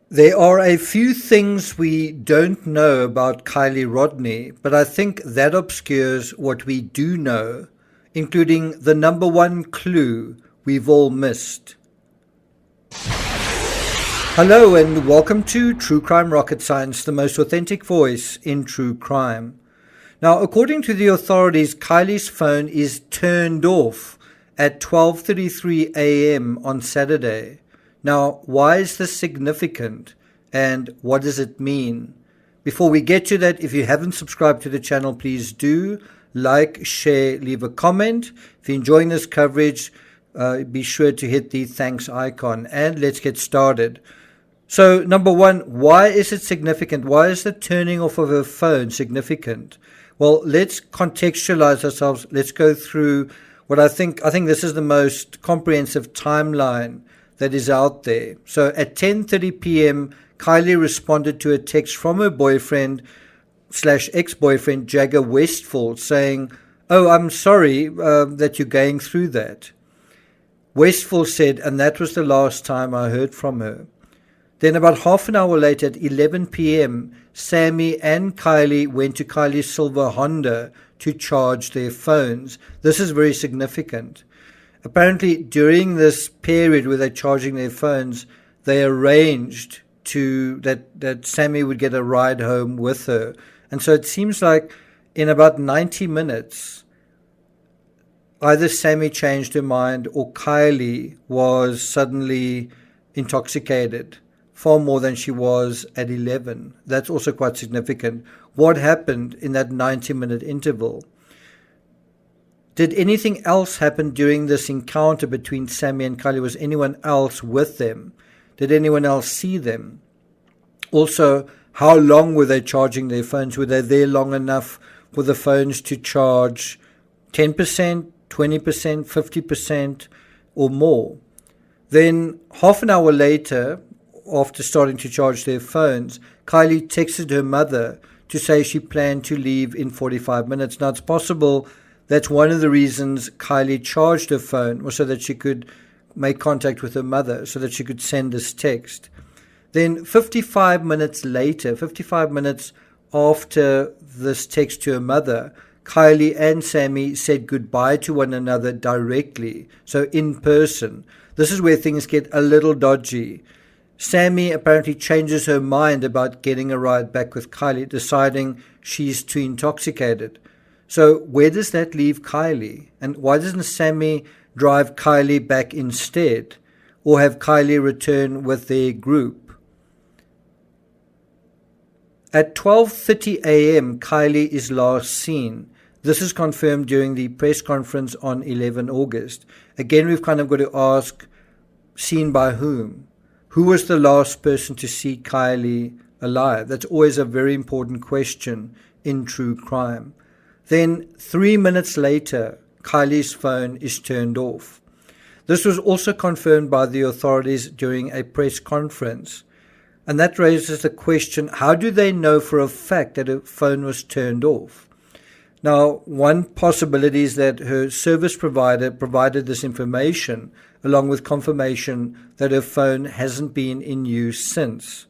There are a few things we don't know about Kiely Rodni, but I think that obscures what we do know, including the number one clue we've all missed. Hello and welcome to True Crime Rocket Science, the most authentic voice in true crime. Now, according to the authorities, Kiely's phone is turned off at 12:33 a.m. on Saturday. Now, why is this significant and what does it mean? Before we get to that, if you haven't subscribed to the channel, please do like, share, leave a comment. If you're enjoying this coverage, be sure to hit the thanks icon and let's get started. So, number one, why is it significant? Why is the turning off of her phone significant? Well, let's contextualize ourselves. Let's go through what I think this is the most comprehensive timeline that is out there. So at 10:30 p.m., Kiely responded to a text from her boyfriend slash ex-boyfriend, Jagger Westfall, saying, "Oh, I'm sorry that you're going through that." Westfall said, and that was the last time I heard from her. Then about half an hour later at 11 p.m., Sammy and Kiely went to Kiely's silver Honda to charge their phones. This is very significant. Apparently, during this period where they're charging their phones, they arranged that Sammy would get a ride home with her. And so it seems like in about 90 minutes, either Sammy changed her mind or Kiely was suddenly intoxicated, far more than she was at 11. That's also quite significant. What happened in that 90-minute interval? Did anything else happen during this encounter between Sammy and Kiely? Was anyone else with them? Did anyone else see them? Also, how long were they charging their phones? Were they there long enough for the phones to charge 10%, 20%, 50% or more? Then half an hour later, after starting to charge their phones, Kiely texted her mother to say she planned to leave in 45 minutes. Now, it's possible that's one of the reasons Kiely charged her phone, was so that she could make contact with her mother, so that she could send this text. Then 55 minutes later, 55 minutes after this text to her mother, Kiely and Sammy said goodbye to one another directly, so in person. This is where things get a little dodgy. Sammy apparently changes her mind about getting a ride back with Kiely, deciding she's too intoxicated. So where does that leave Kiely? And why doesn't Sammy drive Kiely back instead? Or have Kiely return with their group? At 12:30 a.m., Kiely is last seen. This is confirmed during the press conference on 11 August. Again, we've kind of got to ask, seen by whom? Who was the last person to see Kiely alive? That's always a very important question in true crime. Then 3 minutes later, Kiely's phone is turned off. This was also confirmed by the authorities during a press conference. And that raises the question, how do they know for a fact that her phone was turned off? Now, one possibility is that her service provider provided this information along with confirmation that her phone hasn't been in use since.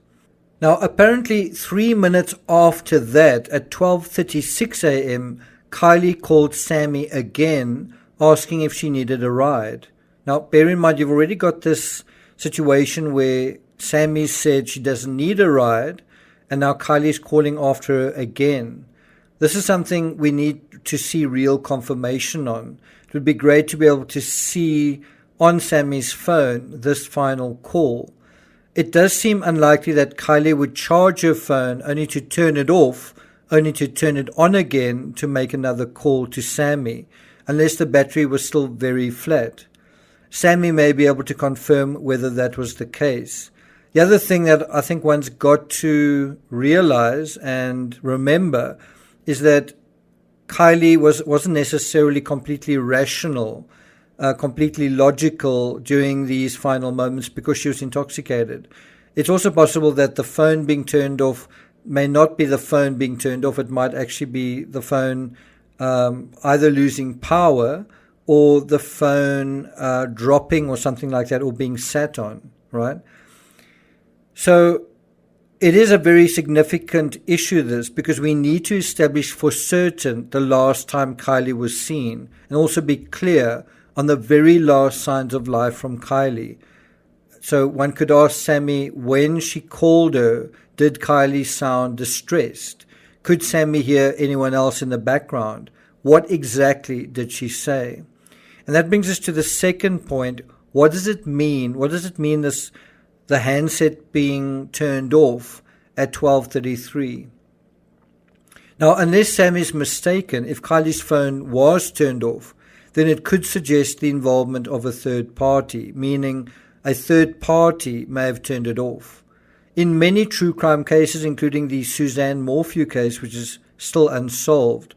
Now, apparently 3 minutes after that, at 12:36 a.m., Kiely called Sammy again, asking if she needed a ride. Now, bear in mind, you've already got this situation where Sammy said she doesn't need a ride, and now Kylie's calling after her again. This is something we need to see real confirmation on. It would be great to be able to see on Sammy's phone this final call. It does seem unlikely that Kiely would charge her phone only to turn it off, only to turn it on again to make another call to Sammy, unless the battery was still very flat. Sammy may be able to confirm whether that was the case. The other thing that I think one's got to realize and remember is that Kiely wasn't necessarily completely rational, completely logical during these final moments because she was intoxicated. It's also possible that the phone being turned off may not be the phone being turned off. It might actually be the phone either losing power or the phone dropping or something like that, or being sat on, right? So it is a very significant issue, this, because we need to establish for certain the last time Kiely was seen and also be clear on the very last signs of life from Kiely. So one could ask Sammy, when she called her, did Kiely sound distressed? Could Sammy hear anyone else in the background? What exactly did she say? And that brings us to the second point. What does it mean? What does it mean, the handset being turned off at 12:33? Now, unless Sam is mistaken, if Kiely's phone was turned off, then it could suggest the involvement of a third party, meaning a third party may have turned it off. In many true crime cases, including the Suzanne Morphew case, which is still unsolved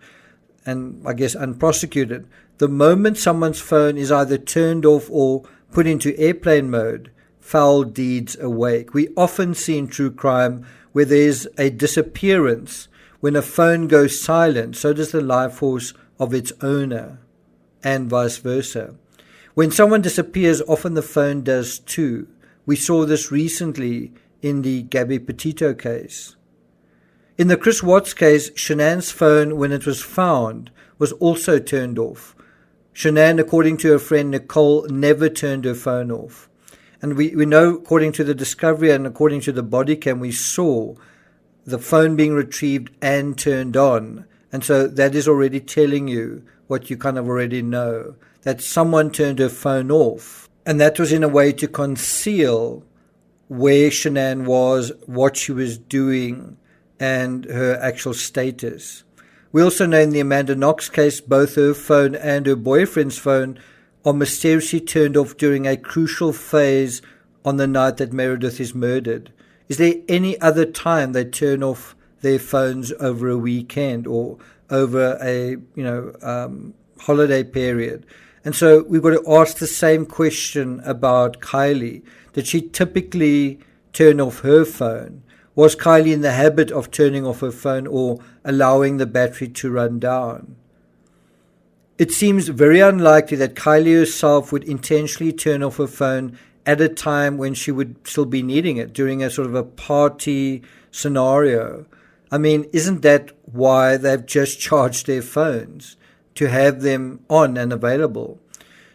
and I guess unprosecuted, the moment someone's phone is either turned off or put into airplane mode, foul deeds awake. We often see in true crime where there's a disappearance. When a phone goes silent, so does the life force of its owner, and vice versa. When someone disappears, often the phone does too. We saw this recently in the Gabby Petito case. In the Chris Watts case, Shanann's phone, when it was found, was also turned off. Shanann, according to her friend Nicole, never turned her phone off. And we know, according to the discovery and according to the body cam, we saw the phone being retrieved and turned on. And so that is already telling you what you kind of already know, that someone turned her phone off. And that was in a way to conceal where Shanann was, what she was doing, and her actual status. We also know in the Amanda Knox case, both her phone and her boyfriend's phone are mysteriously turned off during a crucial phase on the night that Meredith is murdered. Is there any other time they turn off their phones over a weekend or over a holiday period? And so we've got to ask the same question about Kiely. Did she typically turn off her phone? Was Kiely in the habit of turning off her phone or allowing the battery to run down? It seems very unlikely that Kiely herself would intentionally turn off her phone at a time when she would still be needing it, during a sort of a party scenario. I mean, isn't that why they've just charged their phones? To have them on and available.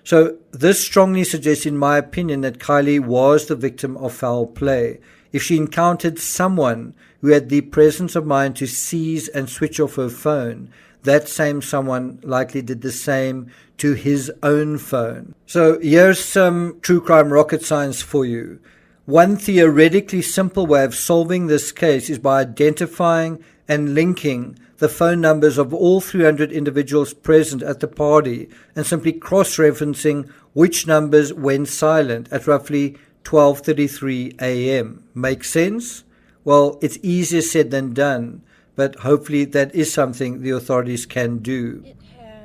So this strongly suggests, in my opinion, that Kiely was the victim of foul play. If she encountered someone who had the presence of mind to seize and switch off her phone, that same someone likely did the same to his own phone. So here's some true crime rocket science for you. One theoretically simple way of solving this case is by identifying and linking the phone numbers of all 300 individuals present at the party and simply cross-referencing which numbers went silent at roughly 12:33 a.m. Make sense? Well, it's easier said than done, but hopefully that is something the authorities can do.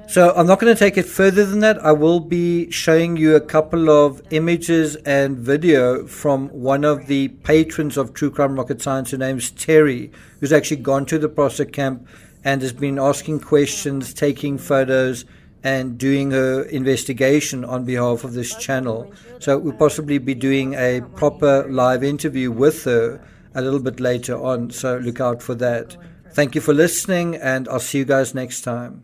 So I'm not going to take it further than that. I will be showing you a couple of images and video from one of the patrons of True Crime Rocket Science. Her name's Terry, who's actually gone to the Prosser camp and has been asking questions, taking photos, and doing her investigation on behalf of this channel. So we'll possibly be doing a proper live interview with her a little bit later on, so look out for that. Thank you for listening, and I'll see you guys next time.